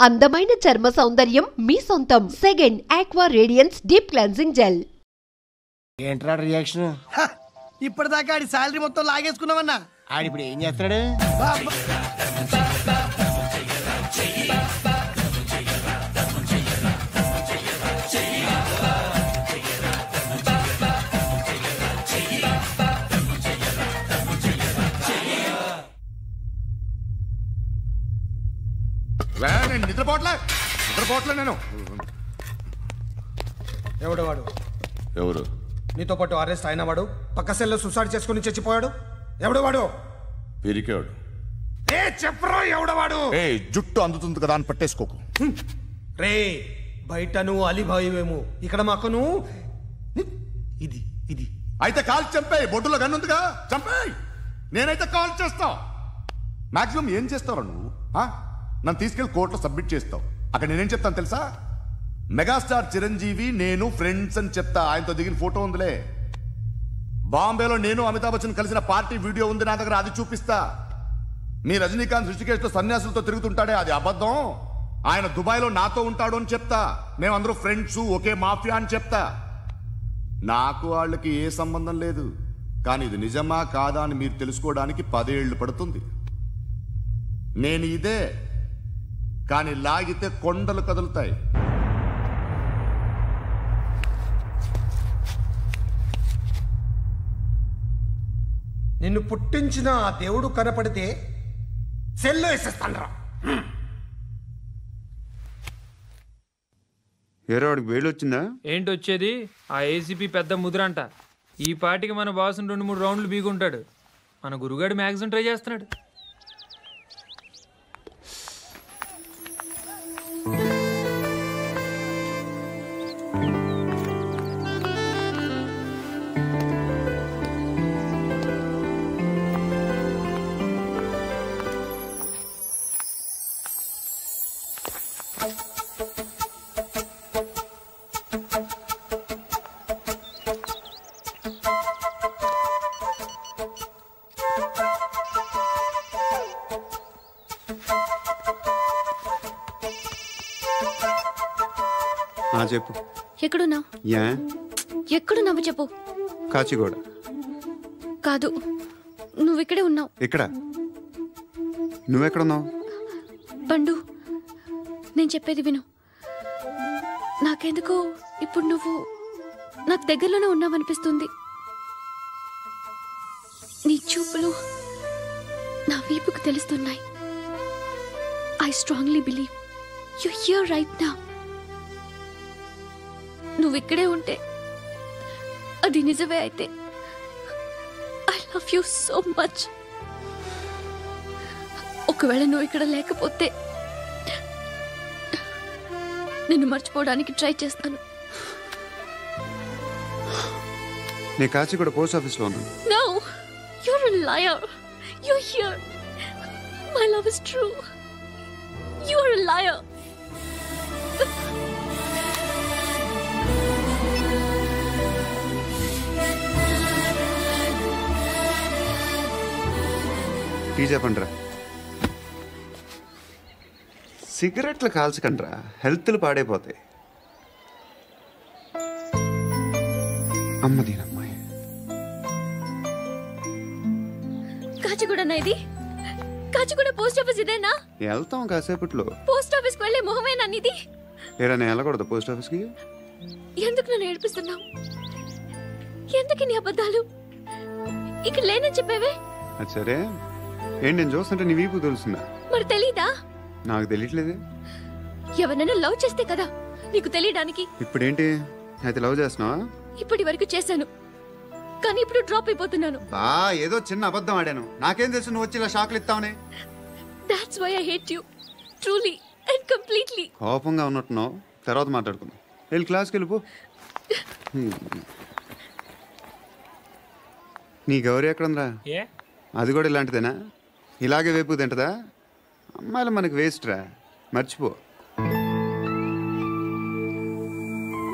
అందమైన చర్మ సౌందర్యం మీ సొంతం. Second aqua radiance deep cleansing gel. ఏంట్రా రియాక్షన్? ఇప్పటిదాకా ఆడి శాలరీ మొత్తం లాగేసుకున్నావన్నా. ఆడిప్పుడు ఏం చేస్తున్నాడు? నేను నిద్రపోవట్లే నేను. ఎవడు వాడు? ఎవరు? నీతో పాటు అరెస్ట్ అయిన వాడు, పక్క సెల్లో సూసైడ్ చేసుకుని చచ్చిపోయాడు. ఎవడు వాడు? పిరికాడు. ఏ చెప్పరా ఎవడవాడు? ఏ జుట్టు అందుతుంది కదా అని పట్టేసుకోకు. రే బయట నువ్వు అలీబాయివేమో, ఇక్కడ మాకు నువ్వు ఇది ఇది అయితే కాల్ చంపేయి. బొడ్డులో గన్నుందిగా చంపేయి. నేనైతే కాల్ చేస్తా. మాక్సిమం ఏం చేస్తావు నువ్వు? నన్ను తీసుకెళ్లి కోర్టులో సబ్మిట్ చేస్తావు. అక్కడ నేనేం చెప్తాను తెలుసా? మెగాస్టార్ చిరంజీవి నేను ఫ్రెండ్స్ అని చెప్తా. ఆయనతో దిగిన ఫోటో ఉందిలే. బాంబేలో నేను అమితాబ్ బచ్చన్ కలిసిన పార్టీ వీడియో ఉంది నా దగ్గర, అది చూపిస్తా. మీ రజనీకాంత్ ఋషికేష్ తో సన్యాసులతో తిరుగుతుంటాడే, అది అబద్ధం. ఆయన దుబాయ్లో నాతో ఉంటాడు అని చెప్తా. మేమందరూ ఫ్రెండ్స్, ఒకే మాఫియా అని చెప్తా. నాకు వాళ్ళకి ఏ సంబంధం లేదు. కానీ ఇది నిజమా కాదా అని మీరు తెలుసుకోవడానికి 10 ఏళ్లు పడుతుంది. నేను ఇదే, కానీ లాగితే కొండలు కదులుతాయి. నిన్ను పుట్టించిన ఆ దేవుడు కనపడితే సెల్లో వేసేస్తాను. ఏరోడికి వేలు వచ్చిందా? ఏంటి వచ్చేది? ఆ ఏసీపీ పెద్ద ముద్రంట. ఈ పాటికి మన బాసును 2-3 రౌండ్లు బీగుంటాడు. మన గురుగాడు మ్యాక్సిమం ట్రై చేస్తున్నాడు. చెప్పు. ఎక్కడున్నావు? ఎక్కడున్నావు చెప్పు. కాచిగూడ. కాదు, నువ్వు ఇక్కడే ఉన్నావు. ఇక్కడ నువ్వెక్కడున్నావు? పండు, నేను చెప్పేది విను. నాకెందుకో ఇప్పుడు నువ్వు నాకు దగ్గరలోనే ఉన్నావనిపిస్తుంది. నీ చూపులు నా వీపుకు తెలుస్తున్నాయి. I strongly believe you here right now. నువ్వు ఇక్కడే ఉంటే అది నిజమే అయితే I love you so much. ఒకవేళ నువ్వు ఇక్కడ లేకపోతే నిన్ను మర్చిపోవడానికి ట్రై చేస్తాను. నేను కాచిగూడ పోస్ట్ ఆఫీస్లో ఉన్నాను. No, you're a liar. You're here. My love is true. You're a liar. Tea చెప్పండిరా. సిగరెట్లు కాల్చకండ్రా, హెల్త్లు పాడైపోతాయి. అమ్మదీనమ్మాయి. కాచిగూడనా ఇది? కాచిగూడ పోస్ట్ ఆఫీస్ ఇదేనా? వెళ్తాం కాసేపట్లో. పోస్ట్ ఆఫీస్కి వెళ్ళే మొహమేనా నీది? ఏరా నేను వెళ్ళకూడదు పోస్ట్ ఆఫీస్కి? ఎందుకు నన్ను ఏడిపిస్తున్నావు? ఎందుకు నీ అబద్ధాలు? ఇక్కడ లేనని చెప్పేవే. అది సరే, ఏంటి నేను చూస్తుంటే నీ వీపు తెలుస్తుందా? మరి తెలీదా? నాకు తెలియట్లేదు. ఎవరైనా లవ్ చేస్తే కదా నీకు తెలియడానికి. ఇప్పుడేంటి అయితే లవ్ చేస్తున్నావా? ఇప్పటి వరకు చేశాను, కానీ ఇప్పుడు డ్రాప్ అయిపోతున్నాను. ఏదో చిన్న అబద్ధం ఆడాను. నాకేం తెలుసు నువ్వు వచ్చి ఇలా షాక్లు ఇస్తావని. That's why I hate you. Truly and completely. కోపంగా ఉన్నట్టున్నావు, తర్వాత మాట్లాడుకుందాం. వెళ్ళి క్లాస్కి వెళ్ళిపో. నీ గౌరీ ఎక్కడుందా? అది కూడా ఇలాంటిదేనా? ఇలాగే వేపు తింటదా? అమ్మాయిలు మనకి వేస్ట్ రా, మర్చిపో.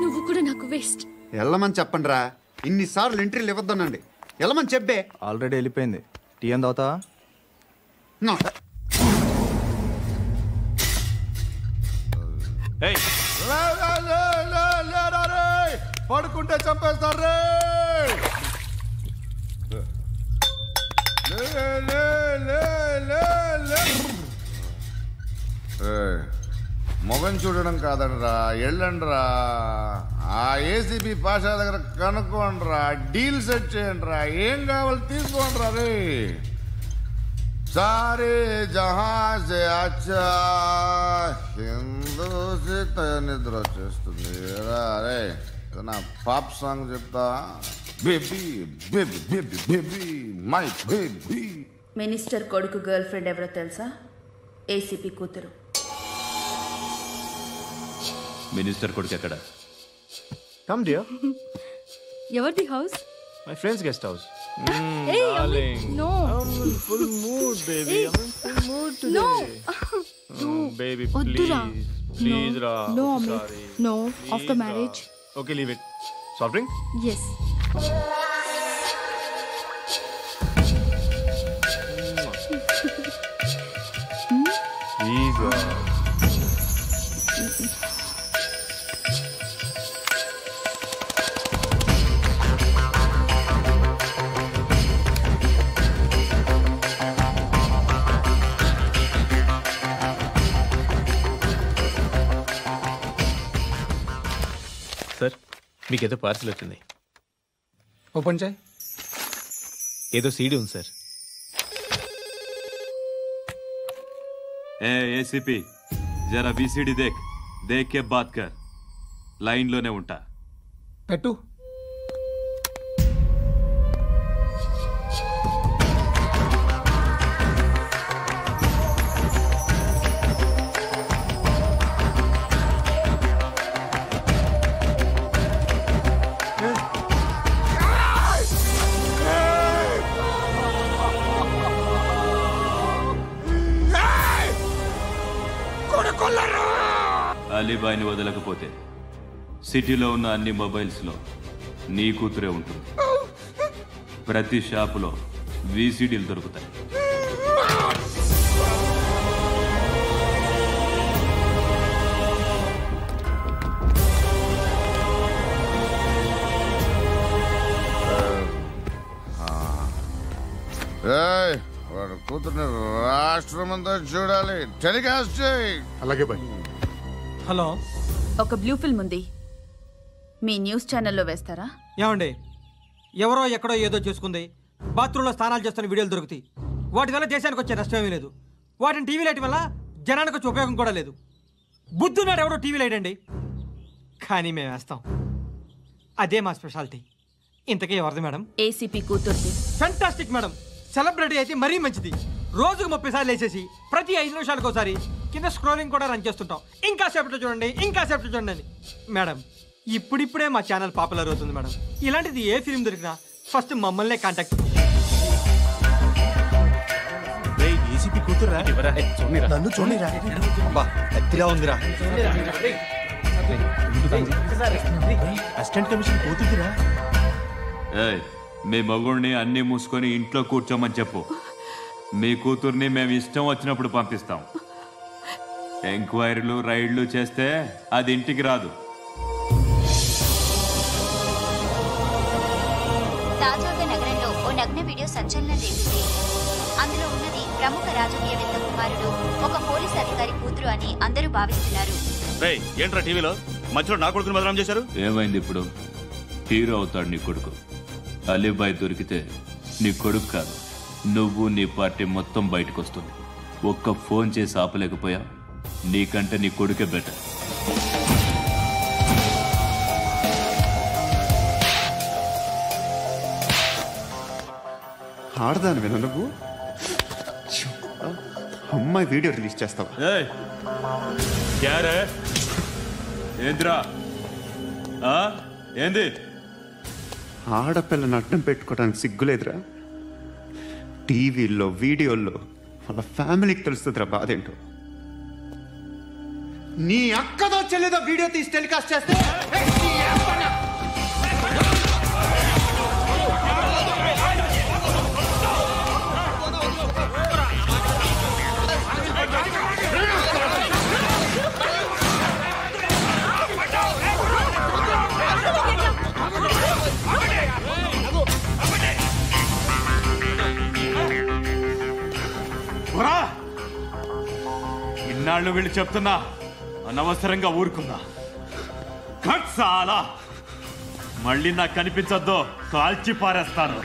నువ్వు కూడా నాకు వేస్ట్. వెళ్ళమని చెప్పండి రా. ఇన్నిసార్లు ఎంట్రీలు ఇవ్వద్దనండి. వెళ్ళమని చెప్పే. ఆల్రెడీ వెళ్ళిపోయింది. టీ అని తాగుతావా? పడుకుంటే చంపేస్తారు రే. మొగం చూడడం కాదండ్రా, వెళ్ళండ్రా. ఆ ఏసీపీ పాషా దగ్గర కనుక్కోండ్రా, డీల్ సెట్ చేయండిరా, ఏం కావాలి తీసుకోండిరా రే. సారే జహాన్ సే అచ్చా హిందూ సే నిద్ర వచ్చేస్తుంది రే. నా పాప్ సాంగ్ చెప్తా. Baby baby baby baby my baby. Minister కొడుకు గర్ల్ ఫ్రెండ్ ఎవరో తెలుసా? ఏసీపీ కూతురు. మినిస్టర్ కొడుకు ఎక్కడ? Come dear. ఎవరిది house? My friends guest house. Hey, no. I'm in full mood, baby. I'm in full mood today. No. Baby, Oddura. please. Please, Ra. No, I'm Amit. sorry. No, Please, after Ra. marriage. Okay, leave it. Soft drink? Yes. Please, Ra. Sir, మీకేదో parcel వచ్చింది. Open చేయి. ఏదో CD ఉంది sir. ఏ ACP, జరా VCD దేక్, దేక్ కే బాత్ కర్. లైన్లోనే ఉంటా. పెట్టు. అలీబాయిని వదలకపోతే సిటీలో ఉన్న అన్ని మొబైల్స్లో నీ కూతురే ఉంటుంది. ప్రతి షాపులో వీసీడీలు దొరుకుతాయి. వాడు కూతుర్ని రాష్ట్రమంతా చూడాలి. టెలికాస్ట్ చేయి. అలాగే బాయ్. హలో, ఒక బ్లూ ఫిల్మ్ ఉంది, మీ న్యూస్ ఛానల్లో వేస్తారా? ఏమండి, ఎవరో ఎక్కడో ఏదో చేసుకుంది, బాత్రూంలో స్నానాలు చేస్తున్న వీడియోలు దొరుకుతాయి. వాటి వల్ల దేశానికి వచ్చే నష్టమేమీ లేదు. వాటిని టీవీ లైట్ వల్ల జనానికి వచ్చే ఉపయోగం కూడా లేదు. బుద్ధున్నాడు ఎవడో టీవీ లైట్ అండి, కానీ మేము వేస్తాం. అదే మా స్పెషాలిటీ. ఇంతకీ ఎవరిది మేడం? ఏసీపీ కూతుర్ది. Fantastic madam. సెలబ్రిటీ అయితే మరీ మంచిది. రోజుకు 30 సార్లు వేసేసి ప్రతి 5 నిమిషాలకు ఒకసారి కింద స్క్రోలింగ్ కూడా రన్ చేస్తుంటాం. ఇంకా సేపట్లో చూడండి, ఇంకా సేపట్లో చూడండి అని. మేడం, ఇప్పుడిప్పుడే మా ఛానల్ పాపులర్ అవుతుంది మేడం. ఇలాంటిది ఏ ఫిల్మ్ దొరికినా ఫస్ట్ మమ్మల్నే కాంటాక్ట్. ఏసీపీ కూతురా? నన్ను చూడరా. ఎత్తిగా ఉందిరా. Assistant commission కూతురురా? మీ మగుడిని అన్ని మూసుకొని ఇంట్లో కూర్చోమని చెప్పు. మీ కూతుర్ని మేము ఇష్టం వచ్చినప్పుడు పంపిస్తాం. ఎంక్వైరీలు రైడ్లు చేస్తే అది ఇంటికి రాదు. తాజాగా నగరంలో ఓ నగ్న వీడియో సంచలనం రేపింది. అందులో ఉన్నది ప్రముఖ రాజకీయవేత్త కుమారుడు, ఒక పోలీస్ అధికారి కూతురు అని అందరూ భావిస్తున్నారు. ఏంట్రా టీవీలో మధ్యలో నా కొడుకుని బదనాం చేశారు? ఏమైంది ఇప్పుడు? హీరో అవుతాడు నీ కొడుకు. అలీబాయ్ దొరికితే నీ కొడుకు కాదు, నువ్వు నీ పార్టీ మొత్తం బయటకు వస్తుంది. ఒక్క ఫోన్ చేసి ఆపలేకపోయా? నీకంటే నీ కొడుకే బెటర్. ఆడదాని విన నువ్వు అమ్మాయి వీడియో రిలీజ్ చేస్తావా? ఏంద్రా ఏంది? ఆడపిల్లని అడ్డం పెట్టుకోవడానికి సిగ్గులేదురా? టీవీల్లో వీడియోల్లో వాళ్ళ ఫ్యామిలీకి తెలుస్తుందిరా బాధేంటో. నీ అక్కదో చెల్లిదో వీడియో తీసి టెలికాస్ట్ చేస్తే వాళ్ళు వీళ్ళు చెప్తున్నా అనవసరంగా ఊరుకుందా. చాలా మళ్ళీ నాకు కనిపించొద్దు, కాల్చి పారేస్తాను.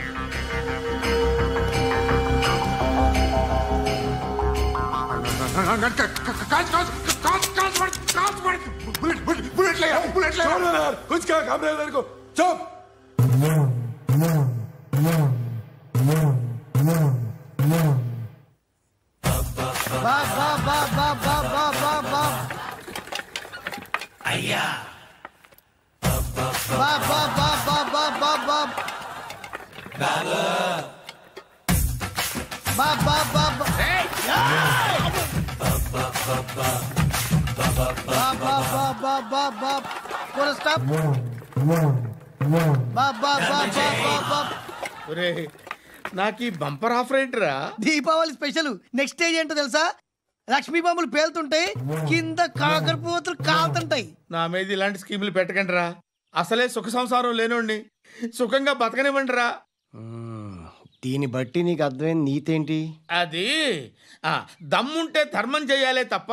అయ్యా నాకు ఈ బంపర్ ఆఫర్ ఏంటిరా? దీపావళి స్పెషల్. నెక్స్ట్ స్టేజ్ ఏంటో తెలుసా? లక్ష్మీ బాంబులు పేలుతుంటాయి, కింద కాకరపోతులు కాలుతుంటాయి. నా మీద ఇలాంటి స్కీములు పెట్టకండి రా. అసలే సుఖ సంసారం లేనోండి, సుఖంగా బతకనివ్వండి రా. దీన్ని బట్టి నీకు అర్థమైంది నీతేంటి? అది దమ్ముంటే ధర్మం చేయాలే తప్ప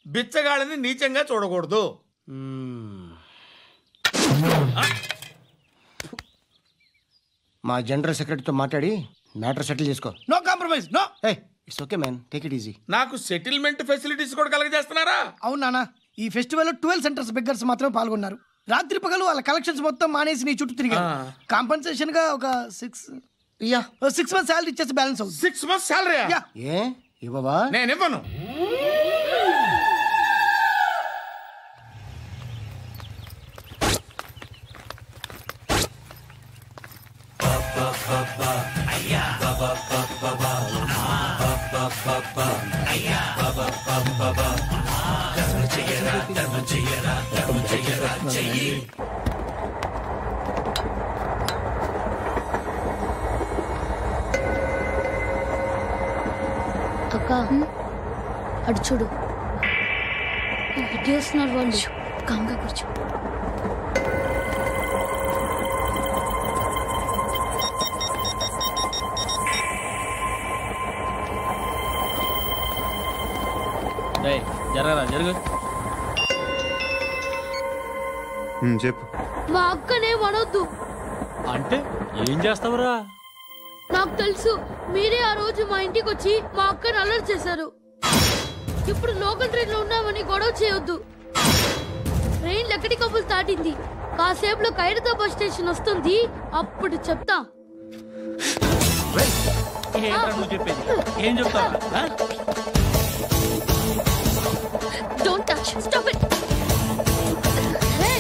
బిచ్చగాళ్ళని నీచంగా చూడకూడదు. మా జనరల్ సెక్రటరీతో మాట్లాడి మ్యాటర్ సెటిల్ చేసుకో. No compromise, no. It's okay man, take it easy. నాకు సెటిల్మెంట్ ఫెసిలిటీస్ కూడా కలగజేస్తున్నారా? అవును నాన్న, ఈ ఫెస్టివల్ 12 సెంటర్స్ బెగ్గర్స్ మాత్రమే పాల్గొన్నారు. రాత్రి పగలు వాళ్ళ కలెక్షన్స్ మొత్తం మానేసి నీ చుట్టూ తిరిగారు. కాంపన్సేషన్ గా ఒక 6 months సాలరీ ఇచ్చేసి బ్యాలెన్స్ అవుతుంది. 6 months సాలరీ ఏ ఇవ్వవా? నేను ఇవ్వను. అక్క అటు చూడు, చేస్తున్నారు వాళ్ళు. కంగా కూర్చో. జరగరా జరుగు. చెప్పు. మా అక్కనే వనొద్దు అంటే ఏం చేస్తావురా? నాకు తెలుసు, మీరే ఆ రోజు మా ఇంటికి వచ్చి మా అక్కని అలర్ట్ చేశారు. ఇప్పుడు లోకల్ ట్రైన్ లో ఉన్నామని గొడవ చేయొద్దు. ట్రైన్ ఎక్కడి కబులు దాటింది. కాసేపులో ఖైరతాబాద్ స్టేషన్ వస్తుంది, అప్పుడు చెప్తా. ఏం చెప్తావు? Don't touch. Stop it. Hey.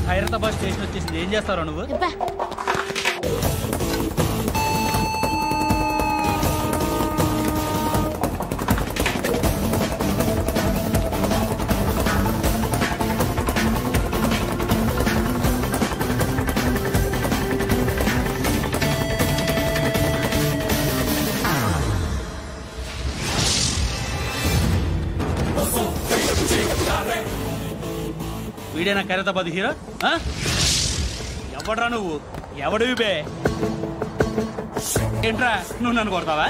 Khairatabad station వచ్చేసింది. ఏం చేస్తారా నువ్వు? వీడేనా ఖైరతాబాద్ హీరో? ఎవడ్రా నువ్వు? ఎవడివి బే? ఏంట్రా నువ్వు నన్ను కొడతావా?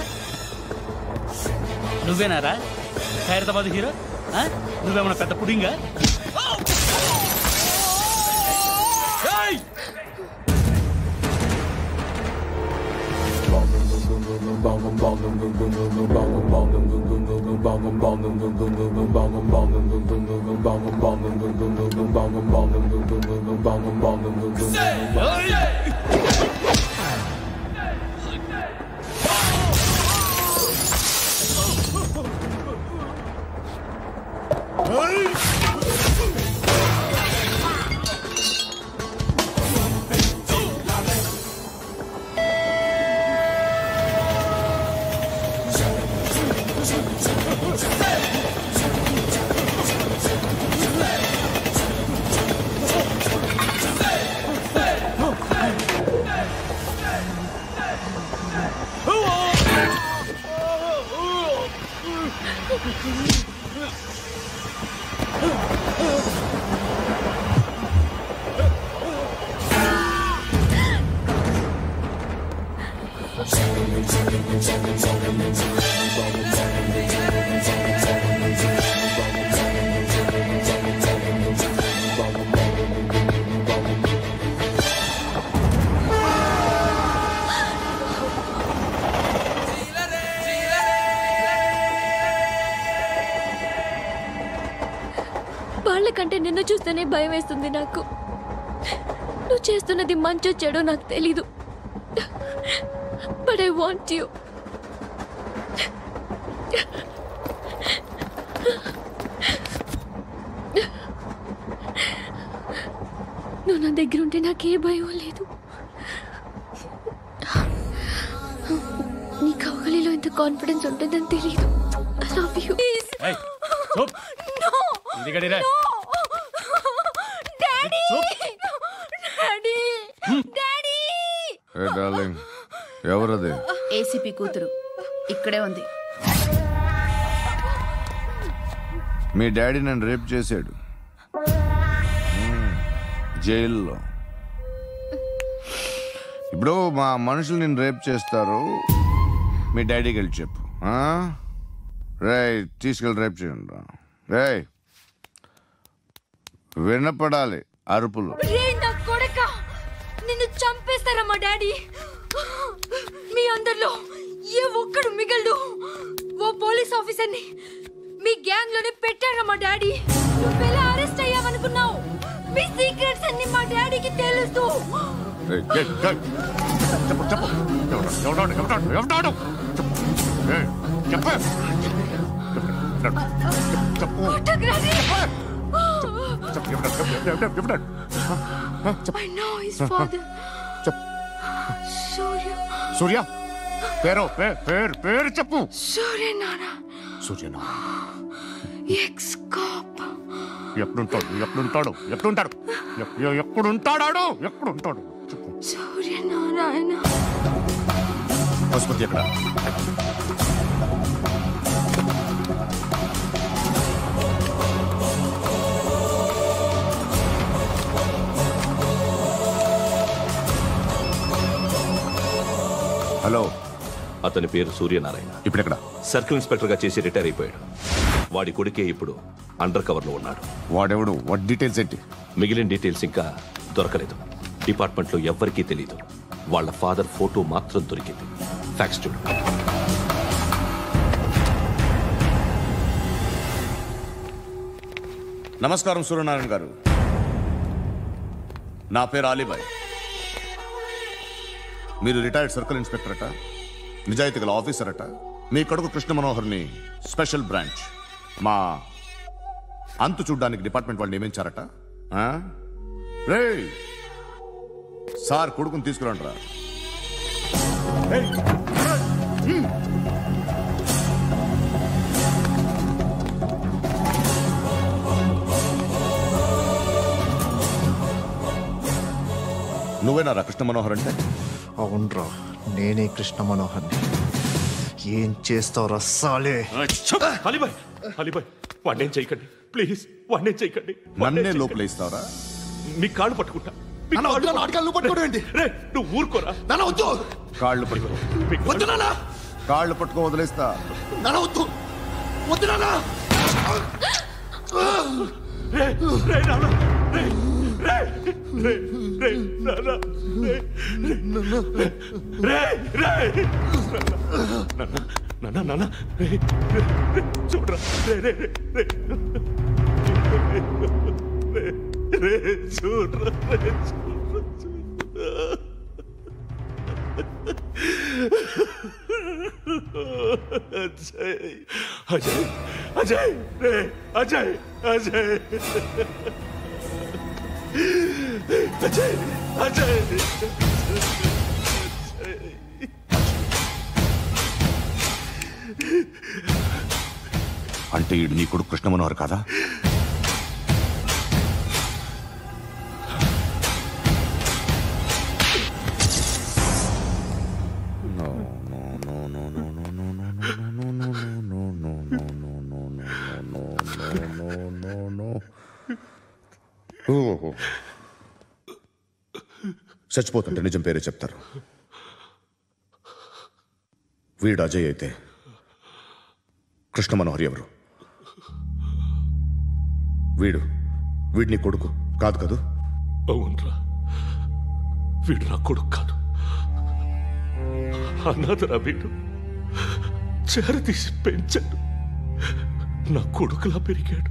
నువ్వేనారా ఖైరతాబాద్ హీరో? నువ్వేమన్నా పెద్ద పుడింగా? వాళ్ళకంటే నిన్ను చూస్తేనే భయం వేస్తుంది నాకు. నువ్వు చేస్తున్నది మంచో చెడో నాకు తెలీదు. But I want you. నువ్వు నా దగ్గర ఉంటే నాకే భయం లేదు. నీ కౌగలిలో ఇంత కాన్ఫిడెన్స్ ఉంటుందని తెలీదు. I love you. ఎవరది? ఏసీపీ కూతురు ఇక్కడే ఉంది. మీ డాడీ నన్ను రేప్ చేశాడు జైల్లో. ఇప్పుడు మా మనుషులు నేను రేప్ చేస్తారు, మీ డాడీకి వెళ్ళి చెప్పు. రేయ్ తీసుకెళ్ళి రేప్ చేయండి. రేయ్ వినపడాలి అరుపులు. నిన్ను చంపేస్తారా మా డాడీ? మీ అందరిలో ఏ ఒక్కడు మిగలడు. ఓ పోలీస్ ఆఫీసర్ని మీ గ్యాంగ్ లోనే పెట్టారా మా డాడీ? నువ్వెలా అరెస్ట్ అయ్యావనుకున్నావు? మీ సీక్రెట్స్ అన్ని మా డాడీకి తెలుసు. I know his father. సూర్య పేరు పేరు చెప్పు. సూర్యనారాయణ. Suryanarayana ex cop. ఎప్పుడుంటాడు సూర్యనారాయణ. పశుపతి ఎక్కడ? హలో, అతని పేరు సూర్యనారాయణ. ఇప్పుడెక్కడ? సర్కిల్ ఇన్స్పెక్టర్ గా చేసి రిటైర్ అయిపోయాడు. వాడి కొడుకే ఇప్పుడు అండర్ కవర్ లో ఉన్నాడు. వాడెవడు? వాడి డీటెయిల్స్ ఏంటి? మిగిలిన డీటెయిల్స్ ఇంకా దొరకలేదు. డిపార్ట్మెంట్ లో ఎవ్వరికీ తెలియదు. వాళ్ళ ఫాదర్ ఫోటో మాత్రం దొరికింది. ఫ్యాక్స్ చూడు. నమస్కారం సూర్యనారాయణ గారు. నా పేరు అలీబాయ్. మీరు రిటైర్డ్ సర్కిల్ ఇన్స్పెక్టర్ అట, నిజాయితీ గల ఆఫీసర్ అట. మీ కొడుకు కృష్ణ మనోహర్ని స్పెషల్ బ్రాంచ్ మా అంతు చూడ్డానికి డిపార్ట్మెంట్ వాళ్ళు నియమించారట. రే సార్ కొడుకుని తీసుకురండి రా. నువ్వేనారా కృష్ణ మనోహర్ అంటే? అవునరా, నేనే కృష్ణ మనోహర్ని. ఏం చేస్తావురా సాలే? వాడినేం చేయకండి ప్లీజ్, వాడినేం చేయకండి. నన్నే లోపల ఇస్తావరా? మీ కాళ్ళు పట్టుకుంటా. నువ్వు ఊరుకోరా. కాళ్ళు పట్టుకో. కాళ్ళు పట్టుకో వదిలేస్తా. చూడరా చూడరా. అజయ్ అజయ్ అజయ్ అజయ్ అజయ్ అజయ్ అజయ్. అంటే ఈడు నీ కొడుకు కృష్ణ మనోహర్ కాదా? చచ్చిపోతుంటే నిజం పేరే చెప్తారు. వీడు అజయ్ అయితే కృష్ణ మనోహర్ ఎవరు? వీడిని కొడుకు కాదు కదూ? అవునరా, వీడు నా కొడుకు కాదు, అనాథరా. వీడు చేరతీసి పెంచాడు, నా కొడుకులా పెరిగాడు.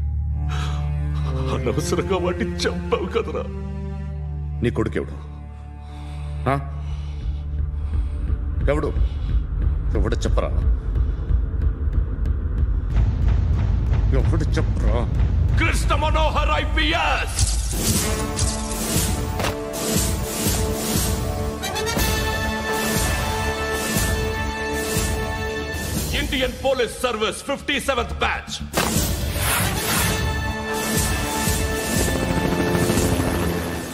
అనవసరంగా వాటిని చంపావు కదరా. నీ కొడుకెవడు? ఎవడు ఎవడు చెప్పరా? ఎవడు చెప్పరా? Krishna Manohar IPS. Indian Police Service 57th batch.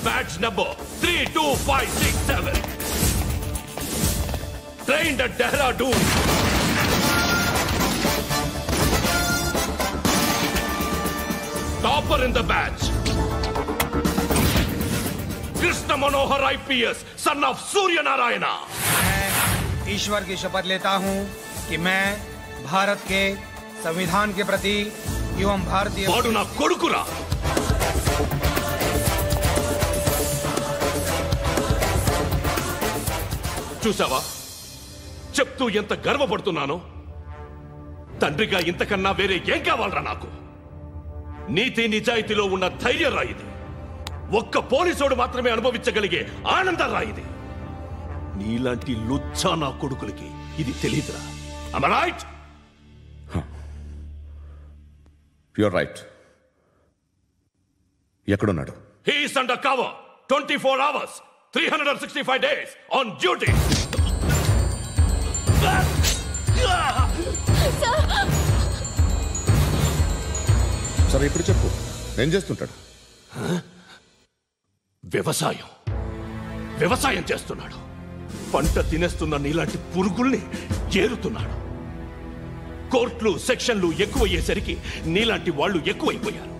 Badge number 32567. Trained at Dehradun. Topper in the batch. Krishna Manohar IPS, son of Surya Narayana. मैं ईश्वर की शपथ लेता हूँ कि मैं भारत के संविधान के प्रति एवं भारतीय వాడు నా కొడుకురా. చూసావా చెప్తూ ఎంత గర్వపడుతున్నానో. తండ్రిగా ఇంతకన్నా వేరే ఏం కావాలరా నాకు? నీతి నిజాయితీలో ఉన్న ధైర్యం రా ఇది. ఒక్క పోలీసోడు మాత్రమే అనుభవించగలిగే ఆనందం రా ఇది. నీలాంటి లుచ్చా నా కొడుకులకి ఇది తెలీదురా. Am I right? You're right. ఎక్కడున్నాడు? He is under cover 24 hours 365 days on duty. సరే ఇప్పుడు చెప్పు, ఏం చేస్తుంటాడు? వ్యవసాయం చేస్తున్నాడు. పంట తినేస్తున్న నీలాంటి పురుగుల్ని ఏరుతున్నాడు. కోర్టులు సెక్షన్లు ఎక్కువయ్యేసరికి నీలాంటి వాళ్ళు ఎక్కువైపోయారు.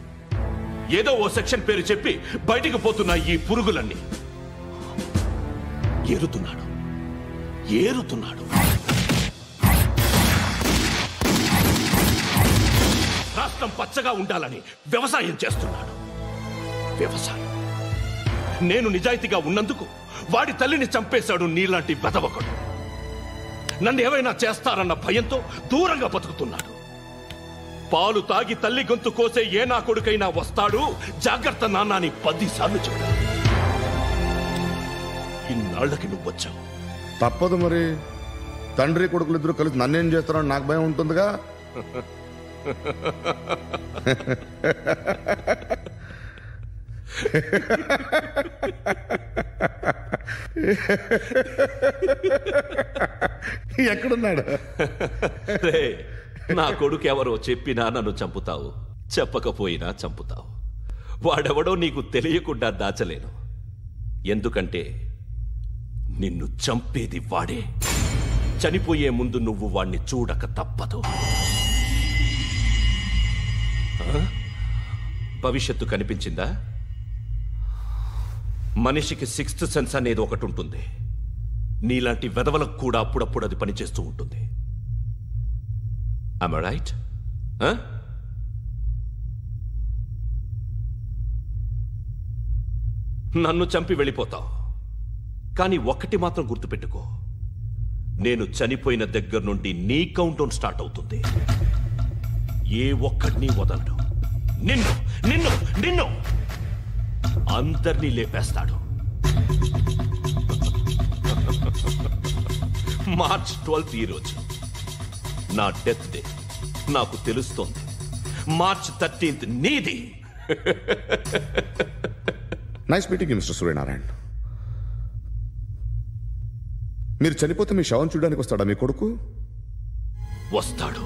ఏదో ఓ సెక్షన్ పేరు చెప్పి బయటికి పోతున్న ఈ పురుగులన్నీ ఏరుతున్నాడు. రాష్ట్రం పచ్చగా ఉండాలని వ్యవసాయం చేస్తున్నాడు. నేను నిజాయితీగా ఉన్నందుకు వాడి తల్లిని చంపేశాడు నీలాంటి బెదవకుడు. నన్ను ఏమైనా చేస్తారన్న భయంతో దూరంగా బతుకుతున్నాడు. పాలు తాగి తల్లి గొంతు కోసే ఏ నా కొడుకైనా వస్తాడు, జాగ్రత్త నాన్న అని 10 సార్లు చెప్పాడు. ఇన్నాళ్ళకి నువ్వు వచ్చావు. తప్పదు మరి. తండ్రి కొడుకులు ఇద్దరు కలిసి నన్నేం చేస్తారని నాకు భయం ఉంటుందిగా. ఎక్కడున్నాడు? నా కొడుకు ఎవరో చెప్పినా నన్ను చంపుతావు, చెప్పకపోయినా చంపుతావు. వాడెవడో నీకు తెలియకుండా దాచలేను. ఎందుకంటే నిన్ను చంపేది వాడే. చనిపోయే ముందు నువ్వు వాణ్ణి చూడక తప్పదు. భవిష్యత్తు కనిపించిందా? మనిషికి 6th సెన్స్ అనేది ఒకటి ఉంటుంది. నీలాంటి వెధవలకు కూడా అప్పుడప్పుడు అది పనిచేస్తూ ఉంటుంది. Am I right? నన్ను చంపి వెళ్ళిపోతావు. కానీ ఒక్కటి మాత్రం గుర్తుపెట్టుకో, నేను చనిపోయిన దగ్గర నుండి నీ కౌంటౌన్ స్టార్ట్ అవుతుంది. ఏ ఒక్కడిని వదలడు. నిన్ను అందరినీ లేపేస్తాడు. మార్చ్ 12th ఈ రోజు నా డెత్ డే. నాకు తెలుస్తోంది. మార్చ్ 13th నీది. Nice meeting mister Suryanarayana. మీరు చనిపోతే మీ శవం చూడడానికి వస్తాడా మీ కొడుకు? వస్తాడు.